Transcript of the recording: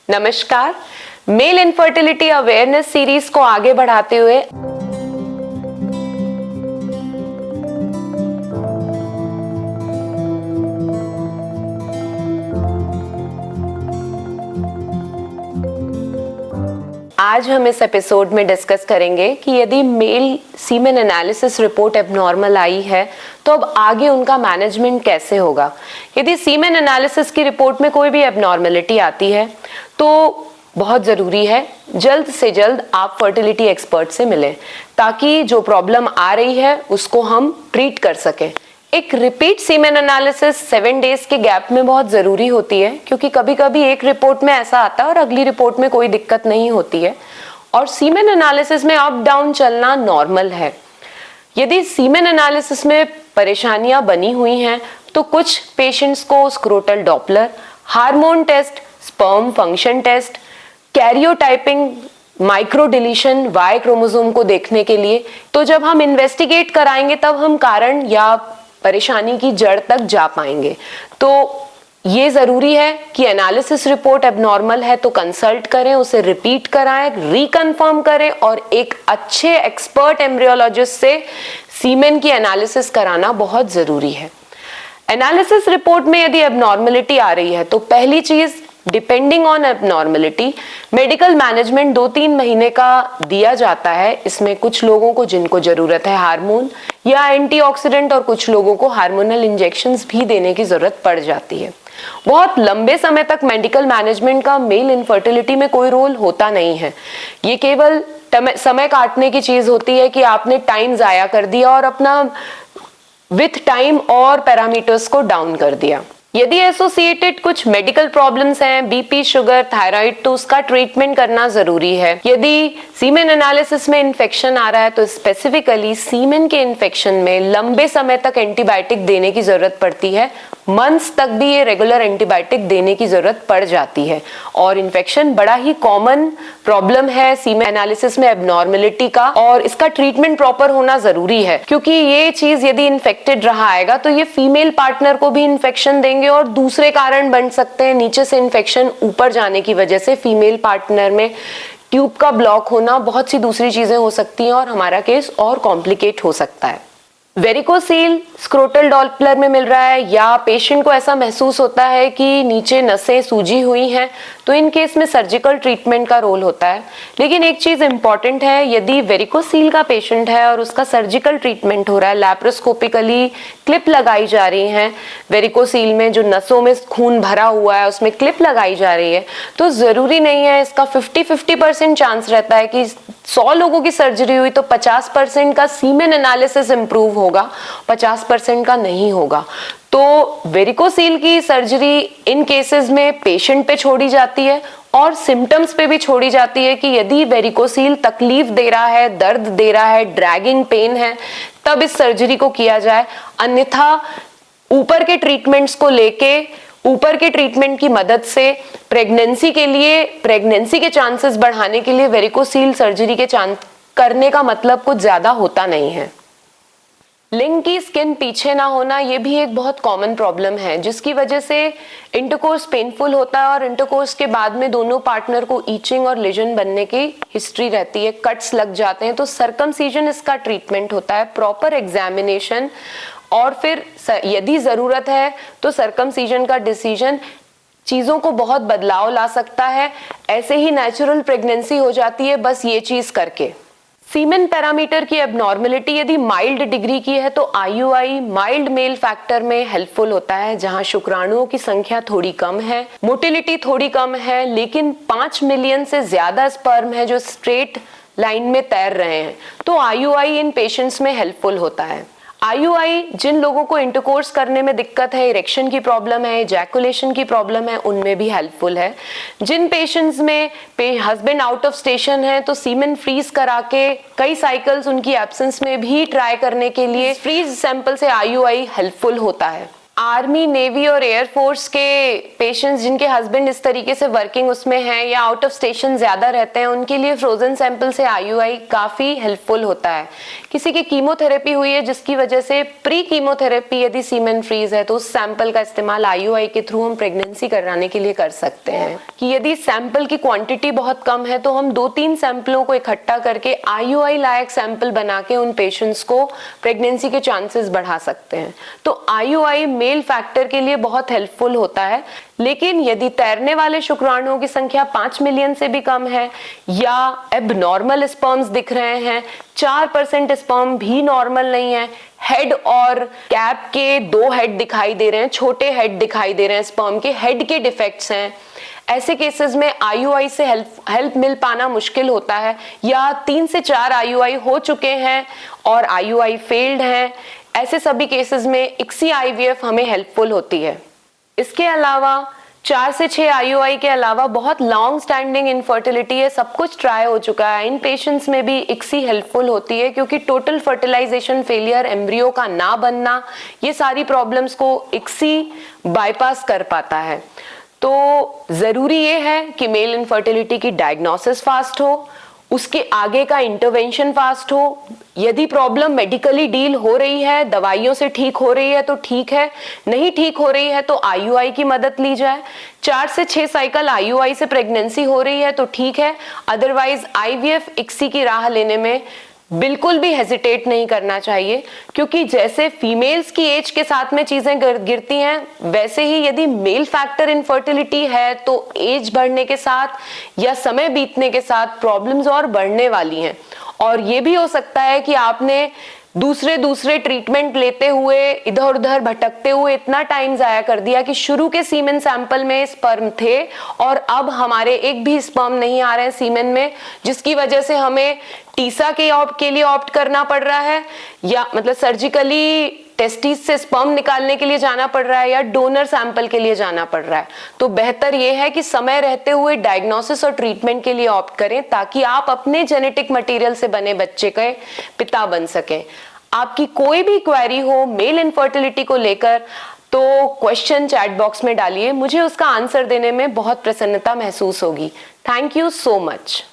नमस्कार। Male infertility awareness series को आगे बढ़ाते हुए आज हम इस एपिसोड में डिस्कस करेंगे कि यदि male semen analysis report abnormal आई है तो अब आगे उनका मैनेजमेंट कैसे होगा। यदि सीमेन एनालिसिस की रिपोर्ट में कोई भी एबनॉर्मलिटी आती है तो बहुत ज़रूरी है जल्द से जल्द आप फर्टिलिटी एक्सपर्ट से मिलें ताकि जो प्रॉब्लम आ रही है उसको हम ट्रीट कर सकें। एक रिपीट सीमेन एनालिसिस 7 डेज के गैप में बहुत ज़रूरी होती है क्योंकि कभी कभी एक रिपोर्ट में ऐसा आता है और अगली रिपोर्ट में कोई दिक्कत नहीं होती है और सीमेन एनालिसिस में अप डाउन चलना नॉर्मल है। यदि सीमेन एनालिसिस में परेशानियां बनी हुई हैं तो कुछ पेशेंट्स को scrotal Doppler, hormone test, sperm function test, karyotyping, micro deletion Y chromosome को देखने के लिए, तो जब हम इन्वेस्टिगेट कराएंगे तब हम कारण या परेशानी की जड़ तक जा पाएंगे। तो ये जरूरी है कि एनालिसिस रिपोर्ट एबनॉर्मल है तो कंसल्ट करें, उसे रिपीट कराएं, रिकन्फर्म करें और एक अच्छे एक्सपर्ट एम्ब्रियोलॉजिस्ट से सीमेन की एनालिसिस कराना बहुत जरूरी है। एनालिसिस रिपोर्ट में यदि एबनॉर्मलिटी आ रही है तो पहली चीज, depending on abnormality medical management 2-3 महीने का दिया जाता है। इसमें कुछ लोगों को जिनको जरूरत है हार्मोन या एंटीऑक्सीडेंट और कुछ लोगों को हार्मोनल इंजेक्शंस भी देने की जरूरत पड़ जाती है। बहुत लंबे समय तक मेडिकल मैनेजमेंट का मेल इनफर्टिलिटी में कोई रोल होता नहीं है। ये केवल समय काटने की चीज होती है कि आपने टाइम जाया कर दिया और अपना विथ टाइम और पैरामीटर्स को डाउन कर दिया। यदि एसोसिएटेड कुछ मेडिकल प्रॉब्लम्स हैं, बीपी, शुगर, थायराइड, तो उसका ट्रीटमेंट करना जरूरी है। यदि सीमेन एनालिसिस में इन्फेक्शन आ रहा है तो स्पेसिफिकली सीमेन के इन्फेक्शन में लंबे समय तक एंटीबायोटिक देने की जरूरत पड़ती है। मंथ्स तक भी ये रेगुलर एंटीबायोटिक देने की जरूरत पड़ जाती है और इन्फेक्शन बड़ा ही कॉमन प्रॉब्लम है सीमेन एनालिसिस में एबनॉर्मलिटी का, और इसका ट्रीटमेंट प्रॉपर होना जरूरी है क्योंकि ये चीज यदि इन्फेक्टेड रहा आएगा तो ये फीमेल पार्टनर को भी इन्फेक्शन देंगे और दूसरे कारण बन सकते हैं। नीचे से इन्फेक्शन ऊपर जाने की वजह से फीमेल पार्टनर में ट्यूब का ब्लॉक होना, बहुत सी दूसरी चीजें हो सकती हैं और हमारा केस और कॉम्प्लिकेट हो सकता है। वेरिकोसील स्क्रोटल डॉपलर में मिल रहा है या पेशेंट को ऐसा महसूस होता है कि नीचे नसें सूजी हुई हैं तो इन केस में सर्जिकल ट्रीटमेंट का रोल होता है। लेकिन एक चीज इंपॉर्टेंट है, यदि वेरिकोसील का पेशेंट है और उसका सर्जिकल ट्रीटमेंट हो रहा है, लैप्रोस्कोपिकली क्लिप लगाई जा रही है, वेरिकोसील में जो नसों में खून भरा हुआ है उसमें क्लिप लगाई जा रही है, तो जरूरी नहीं है, इसका 50-50% चांस रहता है कि 100 लोगों की सर्जरी हुई तो 50% का सीमेन एनालिसिस इंप्रूव होगा, 50% का नहीं होगा। तो वेरिकोसील की सर्जरी इन केसेस में पेशेंट पे छोड़ी जाती है और सिम्टम्स पे भी छोड़ी जाती है कि यदि वेरिकोसील तकलीफ दे रहा है, दर्द दे रहा है, ड्रैगिंग पेन है, तब इस सर्जरी को किया जाए। अन्यथा ऊपर के ट्रीटमेंट्स को लेके, ऊपर के ट्रीटमेंट की मदद से प्रेगनेंसी के चांसेस बढ़ाने के लिए वेरिकोसील सर्जरी के करने का मतलब कुछ ज्यादा होता नहीं है। लिंग की स्किन पीछे ना होना, ये भी एक बहुत कॉमन प्रॉब्लम है जिसकी वजह से इंटरकोर्स पेनफुल होता है और इंटरकोर्स के बाद में दोनों पार्टनर को ईचिंग और लेजन बनने की हिस्ट्री रहती है, कट्स लग जाते हैं। तो सर्कमसीजन इसका ट्रीटमेंट होता है, प्रॉपर एग्जामिनेशन, और फिर यदि जरूरत है तो सर्कमसीजन का डिसीजन चीजों को बहुत बदलाव ला सकता है। ऐसे ही नेचुरल प्रेगनेंसी हो जाती है बस ये चीज करके। सीमेन पैरामीटर की एबनॉर्मलिटी यदि माइल्ड डिग्री की है तो आईयूआई माइल्ड मेल फैक्टर में हेल्पफुल होता है, जहां शुक्राणुओं की संख्या थोड़ी कम है, मोटिलिटी थोड़ी कम है, लेकिन 5 मिलियन से ज्यादा स्पर्म है जो स्ट्रेट लाइन में तैर रहे हैं, तो आईयूआई इन पेशेंट्स में हेल्पफुल होता है। आईयूआई जिन लोगों को इंटरकोर्स करने में दिक्कत है, इरेक्शन की प्रॉब्लम है, इजैकुलेशन की प्रॉब्लम है, उनमें भी हेल्पफुल है। जिन पेशेंट्स में हस्बैंड आउट ऑफ स्टेशन है तो सीमेन फ्रीज करा के कई साइकिल्स उनकी एब्सेंस में भी ट्राई करने के लिए फ्रीज सैंपल से आईयूआई हेल्पफुल होता है। आर्मी, नेवी और एयरफोर्स के पेशेंट्स जिनके हस्बैंड इस तरीके से वर्किंग उसमें हैं या आउट ऑफ स्टेशन ज्यादा रहते हैं, उनके लिए फ्रोजन सैंपल से आईयूआई काफी हेल्पफुल होता है। किसी की कीमोथेरेपी हुई है जिसकी वजह से प्री कीमोथेरेपी यदि सीमेन फ्रीज है तो उस सैंपल का इस्तेमाल आईयूआई के थ्रू हम प्रेगनेंसी कराने के लिए कर सकते हैं। कि यदि सैंपल की क्वांटिटी बहुत कम है तो हम 2-3 सैंपलों को इकट्ठा करके आईयूआई लायक सैंपल बना के उन पेशेंट्स को प्रेगनेंसी के चांसेस बढ़ा सकते हैं। तो आईयूआई मेल फैक्टर के लिए बहुत हेल्पफुल होता है। लेकिन यदि तैरने वाले शुक्राणुओं की संख्या 5 मिलियन से भी कम है या एबनॉर्मल स्पर्म्स दिख रहे हैं, 4% स्पर्म भी नॉर्मल नहीं है, हेड और कैप के 2 हेड दिखाई दे रहे हैं, छोटे हेड दिखाई दे रहे हैं, स्पर्म के हेड के डिफेक्ट्स हैं, ऐसे केसेस में आईयूआई से हेल्प मिल पाना मुश्किल होता है। या 3 से 4 आईयूआई हो चुके हैं और आईयूआई फेल्ड हैं, ऐसे सभी केसेस में इक्सी आईवीएफ हमें हेल्पफुल होती है। इसके अलावा 4 से 6 आईयूआई के अलावा बहुत लॉन्ग स्टैंडिंग इनफर्टिलिटी है, सब कुछ ट्राई हो चुका है, इन पेशेंट्स में भी इक्सी हेल्पफुल होती है क्योंकि टोटल फर्टिलाइजेशन फेलियर, एम्ब्रियो का ना बनना, ये सारी प्रॉब्लम्स को इक्सी बाईपास कर पाता है। तो जरूरी ये है कि मेल इनफर्टिलिटी की डायग्नोसिस फास्ट हो, उसके आगे का इंटरवेंशन फास्ट हो। यदि प्रॉब्लम मेडिकली डील हो रही है, दवाइयों से ठीक हो रही है तो ठीक है, नहीं ठीक हो रही है तो आईयूआई की मदद ली जाए। 4 से 6 साइकिल आईयूआई से प्रेगनेंसी हो रही है तो ठीक है, अदरवाइज आईवीएफ इक्सी की राह लेने में बिल्कुल भी हेजिटेट नहीं करना चाहिए क्योंकि जैसे फीमेल्स की एज के साथ में चीजें गिरती हैं, वैसे ही यदि मेल फैक्टर इनफर्टिलिटी है तो एज बढ़ने के साथ या समय बीतने के साथ प्रॉब्लम्स और बढ़ने वाली हैं। और ये भी हो सकता है कि आपने दूसरे ट्रीटमेंट लेते हुए, इधर उधर भटकते हुए इतना टाइम जाया कर दिया कि शुरू के सीमेन सैंपल में स्पर्म थे और अब हमारे एक भी स्पर्म नहीं आ रहे हैं सीमेन में, जिसकी वजह से हमें टीसा के लिए ऑप्ट करना पड़ रहा है या मतलब सर्जिकली टेस्टिस से स्पर्म निकालने के लिए जाना पड़ रहा है या डोनर सैंपल के लिए जाना पड़ रहा है। तो बेहतर यह है कि समय रहते हुए डायग्नोसिस और ट्रीटमेंट के लिए ऑप्ट करें ताकि आप अपने जेनेटिक मटेरियल से बने बच्चे के पिता बन सकें। आपकी कोई भी क्वेरी हो मेल इनफर्टिलिटी को लेकर तो क्वेश्चन चैट बॉक्स में डालिए, मुझे उसका आंसर देने में बहुत प्रसन्नता महसूस होगी। Thank you so much.